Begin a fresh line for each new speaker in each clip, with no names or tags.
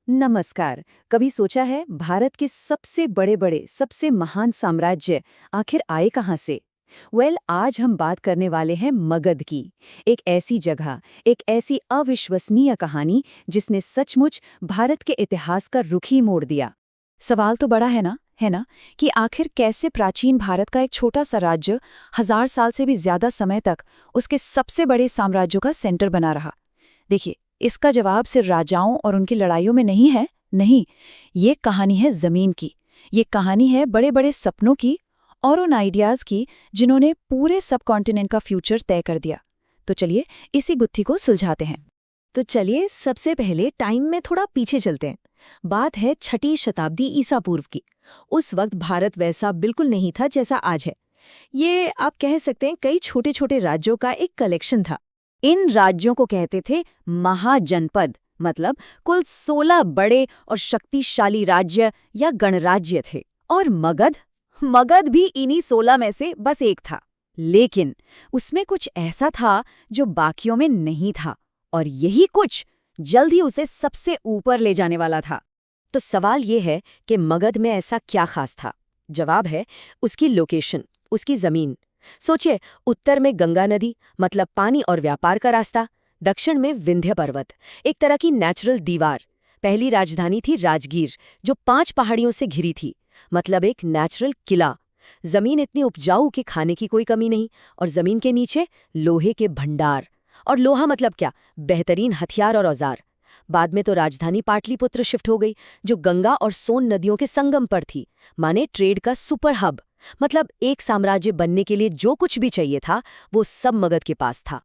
नमस्कार। कभी सोचा है भारत के सबसे बड़े सबसे महान साम्राज्य आखिर आए कहाँ से? आज हम बात करने वाले हैं मगध की। एक ऐसी जगह, एक ऐसी अविश्वसनीय कहानी जिसने सचमुच भारत के इतिहास का रुख ही मोड़ दिया।
सवाल तो बड़ा है ना कि आखिर कैसे प्राचीन भारत का एक छोटा सा राज्य 1000 साल से भी ज्यादा समय तक उसके सबसे बड़े साम्राज्यों का सेंटर बना रहा। देखिए, इसका जवाब सिर्फ राजाओं और उनकी लड़ाइयों में नहीं है। नहीं, ये कहानी है जमीन की। ये कहानी है बड़े बड़े सपनों की और उन आइडियाज की जिन्होंने पूरे सब कॉन्टिनेंट का फ्यूचर तय कर दिया। तो चलिए इसी गुत्थी को सुलझाते हैं।
तो चलिए सबसे पहले टाइम में थोड़ा पीछे चलते हैं। बात है 6ठी शताब्दी ईसा पूर्व की। उस वक्त भारत वैसा बिल्कुल नहीं था जैसा आज है। ये आप कह सकते हैं कई छोटे छोटे राज्यों का एक कलेक्शन था। इन राज्यों को कहते थे महाजनपद, मतलब कुल 16 बड़े और शक्तिशाली राज्य या गणराज्य थे। और मगध मगध भी इन्हीं 16 में से बस एक था। लेकिन उसमें कुछ ऐसा था जो बाकियों में नहीं था, और यही कुछ जल्द ही उसे सबसे ऊपर ले जाने वाला था। तो सवाल ये है कि मगध में ऐसा क्या खास था? जवाब है उसकी लोकेशन, उसकी जमीन। सोचिए, उत्तर में गंगा नदी, मतलब पानी और व्यापार का रास्ता। दक्षिण में विंध्य पर्वत, एक तरह की नेचुरल दीवार। पहली राजधानी थी राजगीर, जो 5 पहाड़ियों से घिरी थी, मतलब एक नेचुरल किला। जमीन इतनी उपजाऊ कि खाने की कोई कमी नहीं, और जमीन के नीचे लोहे के भंडार। और लोहा मतलब क्या? बेहतरीन हथियार और औजार। बाद में तो राजधानी पाटलिपुत्र शिफ्ट हो गई, जो गंगा और सोन नदियों के संगम पर थी, माने ट्रेड का सुपर हब। मतलब एक साम्राज्य बनने के लिए जो कुछ भी चाहिए था वो सब मगध के पास था।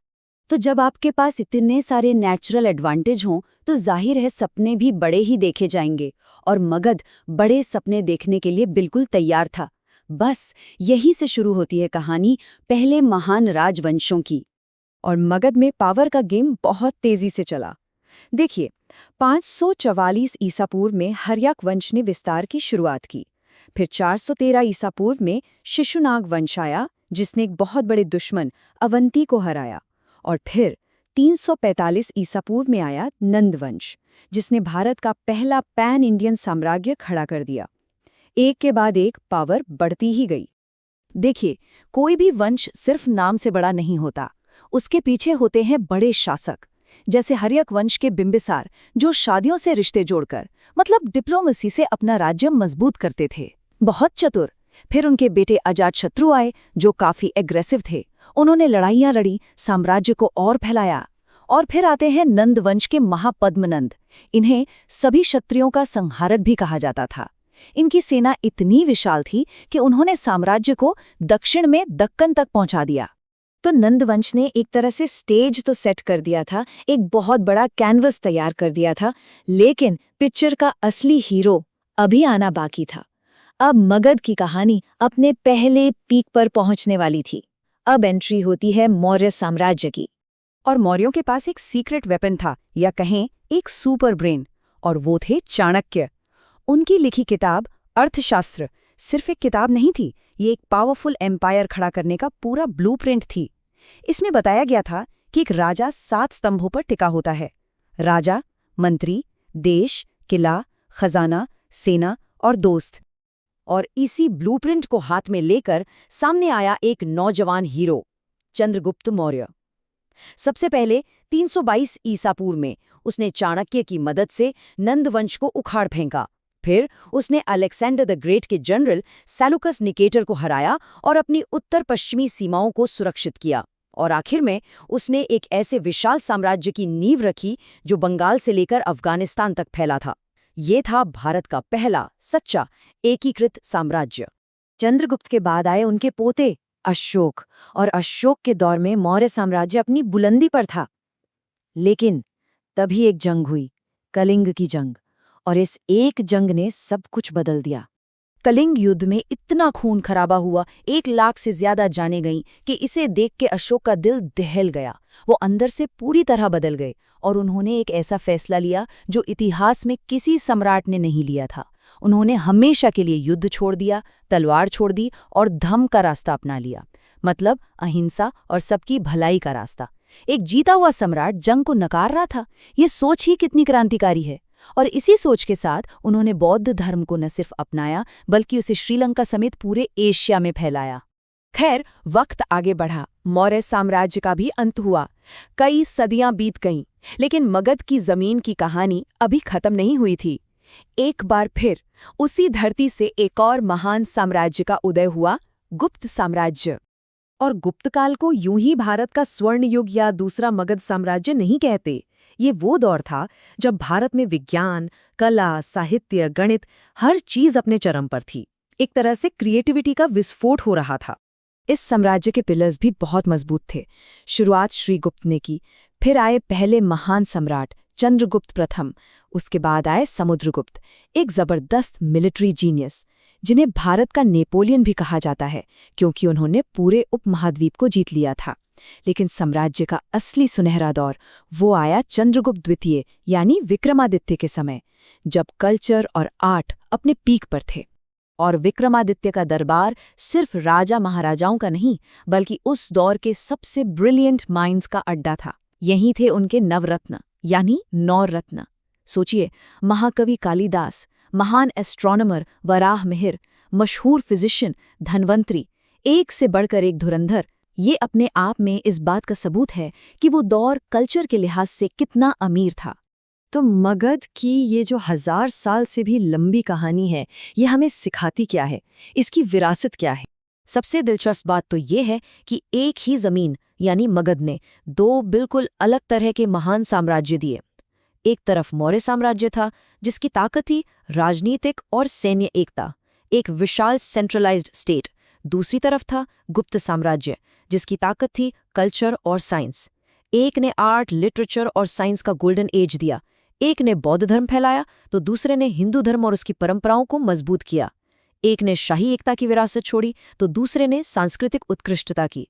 तो जब आपके पास इतने सारे नेचुरल एडवांटेज हों तो जाहिर है सपने भी बड़े ही देखे जाएंगे, और मगध बड़े सपने देखने के लिए बिल्कुल तैयार था। बस यही से शुरू होती है कहानी पहले महान राजवंशों की। और मगध में पावर का गेम बहुत तेजी से चला। देखिए, 544 ईसा पूर्व में हर्यक वंश ने विस्तार की शुरुआत की। फिर 413 ईसा पूर्व में शिशुनाग वंश आया, जिसने एक बहुत बड़े दुश्मन अवंती को हराया। और फिर 345 ईसा पूर्व में आया नंद वंश, जिसने भारत का पहला पैन इंडियन साम्राज्य खड़ा कर दिया। एक के बाद एक पावर बढ़ती ही गई। देखिए, कोई भी वंश सिर्फ नाम से बड़ा नहीं होता, उसके पीछे होते हैं बड़े शासक। जैसे हर्यक वंश के बिंबिसार, जो शादियों से रिश्ते जोड़कर, मतलब डिप्लोमेसी से अपना राज्य मजबूत करते थे। बहुत चतुर। फिर उनके बेटे अजातशत्रु आए, जो काफी एग्रेसिव थे। उन्होंने लड़ाइयां लड़ी, साम्राज्य को और फैलाया। और फिर आते हैं नंद वंश के महापद्मनंद। इन्हें सभी क्षत्रियों का संहारक भी कहा जाता था। इनकी सेना इतनी विशाल थी कि उन्होंने साम्राज्य को दक्षिण में दक्कन तक पहुंचा दिया। तो नंदवंश ने एक तरह से स्टेज तो सेट कर दिया था, एक बहुत बड़ा कैनवस तैयार कर दिया था। लेकिन पिक्चर का असली हीरो अभी आना बाकी था। अब मगध की कहानी अपने पहले पीक पर पहुंचने वाली थी। अब एंट्री होती है मौर्य साम्राज्य की। और मौर्यों के पास एक सीक्रेट वेपन था, या कहें एक सुपर ब्रेन, और वो थे चाणक्य। उनकी लिखी किताब अर्थशास्त्र सिर्फ एक किताब नहीं थी, ये एक पावरफुल एम्पायर खड़ा करने का पूरा ब्लूप्रिंट थी। इसमें बताया गया था कि एक राजा 7 स्तंभों पर टिका होता है: राजा, मंत्री, देश, किला, खजाना, सेना और दोस्त। और इसी ब्लूप्रिंट को हाथ में लेकर सामने आया एक नौजवान हीरो, चंद्रगुप्त मौर्य। सबसे पहले 322 ईसा पूर्व में उसने चाणक्य की मदद से नंदवंश को उखाड़ फेंका। फिर उसने अलेक्जेंडर द ग्रेट के जनरल सेलुकस निकेटर को हराया और अपनी उत्तर पश्चिमी सीमाओं को सुरक्षित किया। और आखिर में उसने एक ऐसे विशाल साम्राज्य की नींव रखी जो बंगाल से लेकर अफगानिस्तान तक फैला था। ये था भारत का पहला सच्चा एकीकृत साम्राज्य। चंद्रगुप्त के बाद आए उनके पोते अशोक, और अशोक के दौर में मौर्य साम्राज्य अपनी बुलंदी पर था। लेकिन तभी एक जंग हुई, कलिंग की जंग। और इस एक जंग ने सब कुछ बदल दिया। कलिंग युद्ध में इतना खून खराबा हुआ, 1 लाख से ज्यादा जाने गईं कि इसे देख के अशोक का दिल दहल गया। वो अंदर से पूरी तरह बदल गए, और उन्होंने एक ऐसा फैसला लिया जो इतिहास में किसी सम्राट ने नहीं लिया था। उन्होंने हमेशा के लिए युद्ध छोड़ दिया, तलवार छोड़ दी और धम्म का रास्ता अपना लिया, मतलब अहिंसा और सबकी भलाई का रास्ता। एक जीता हुआ सम्राट जंग को नकार रहा था। ये सोच ही कितनी क्रांतिकारी है।
और इसी सोच के साथ उन्होंने बौद्ध धर्म को न सिर्फ अपनाया बल्कि उसे श्रीलंका समेत पूरे एशिया में फैलाया। खैर, वक्त आगे बढ़ा, मौर्य साम्राज्य का भी अंत हुआ। कई सदियां बीत गईं, लेकिन मगध की जमीन की कहानी अभी खत्म नहीं हुई थी। एक बार फिर उसी धरती से एक और महान साम्राज्य का उदय हुआ, गुप्त साम्राज्य। और गुप्तकाल को यूं ही भारत का स्वर्ण युग या दूसरा मगध साम्राज्य नहीं कहते। ये वो दौर था जब भारत में विज्ञान, कला, साहित्य, गणित हर चीज अपने चरम पर थी। एक तरह से क्रिएटिविटी का विस्फोट हो रहा था। इस साम्राज्य के पिलर्स भी बहुत मजबूत थे। शुरुआत श्रीगुप्त ने की, फिर आए पहले महान सम्राट चंद्रगुप्त प्रथम, उसके बाद आए समुद्रगुप्त, एक जबरदस्त मिलिट्री जीनियस जिन्हें भारत का नेपोलियन भी कहा जाता है क्योंकि उन्होंने पूरे उपमहाद्वीप को जीत लिया था। लेकिन साम्राज्य का असली सुनहरा दौर वो आया चंद्रगुप्त द्वितीय यानी विक्रमादित्य के समय, जब कल्चर और आर्ट अपने पीक पर थे। और विक्रमादित्य का दरबार सिर्फ राजा महाराजाओं का नहीं बल्कि उस दौर के सबसे ब्रिलियंट माइंड्स का अड्डा था। यहीं थे उनके नवरत्न यानी 9 रत्न। सोचिए, महाकवि कालिदास, महान एस्ट्रोनॉमर वराह मिहिर, मशहूर फिजिशियन धन्वंतरी, एक से बढ़कर एक धुरंधर। ये अपने आप में इस बात का सबूत है कि वो दौर कल्चर के लिहाज से कितना अमीर था। तो मगध की ये जो 1000 साल से भी लंबी कहानी है, ये हमें सिखाती क्या है, इसकी विरासत क्या है? सबसे दिलचस्प बात तो ये है कि एक ही जमीन यानी मगध ने 2 बिल्कुल अलग तरह के महान साम्राज्य दिए। एक तरफ मौर्य साम्राज्य था जिसकी ताकत थी राजनीतिक और सैन्य एकता, एक विशाल सेंट्रलाइज्ड स्टेट। दूसरी तरफ था गुप्त साम्राज्य जिसकी ताकत थी कल्चर और साइंस। एक ने आर्ट, लिटरेचर और साइंस का गोल्डन एज दिया, एक ने बौद्ध धर्म फैलाया तो दूसरे ने हिंदू धर्म और उसकी परंपराओं को मजबूत किया। एक ने शाही एकता की विरासत छोड़ी तो दूसरे ने सांस्कृतिक उत्कृष्टता की।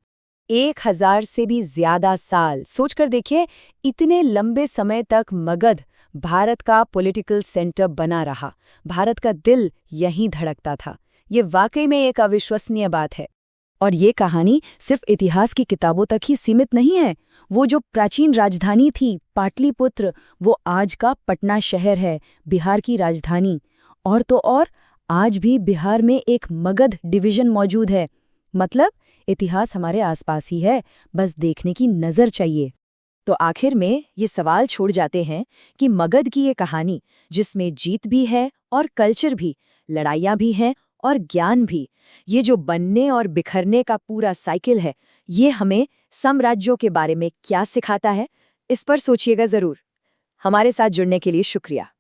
1000 से भी ज्यादा साल सोचकर देखिए, इतने लंबे समय तक मगध भारत का पॉलिटिकल सेंटर बना रहा। भारत का दिल यहीं धड़कता था। ये वाकई में एक अविश्वसनीय बात है। और ये कहानी सिर्फ इतिहास की किताबों तक ही सीमित नहीं है। वो जो प्राचीन राजधानी थी पाटलिपुत्र, वो आज का पटना शहर है, बिहार की राजधानी। और तो और आज भी बिहार में एक मगध डिवीजन मौजूद है। मतलब इतिहास हमारे आसपास ही है, बस देखने की नज़र चाहिए। तो आखिर में ये सवाल छोड़ जाते हैं कि मगध की ये कहानी, जिसमें जीत भी है और कल्चर भी, लड़ाइयाँ भी हैं और ज्ञान भी, ये जो बनने और बिखरने का पूरा साइकिल है, ये हमें साम्राज्यों के बारे में क्या सिखाता है, इस पर सोचिएगा ज़रूर। हमारे साथ जुड़ने के लिए शुक्रिया।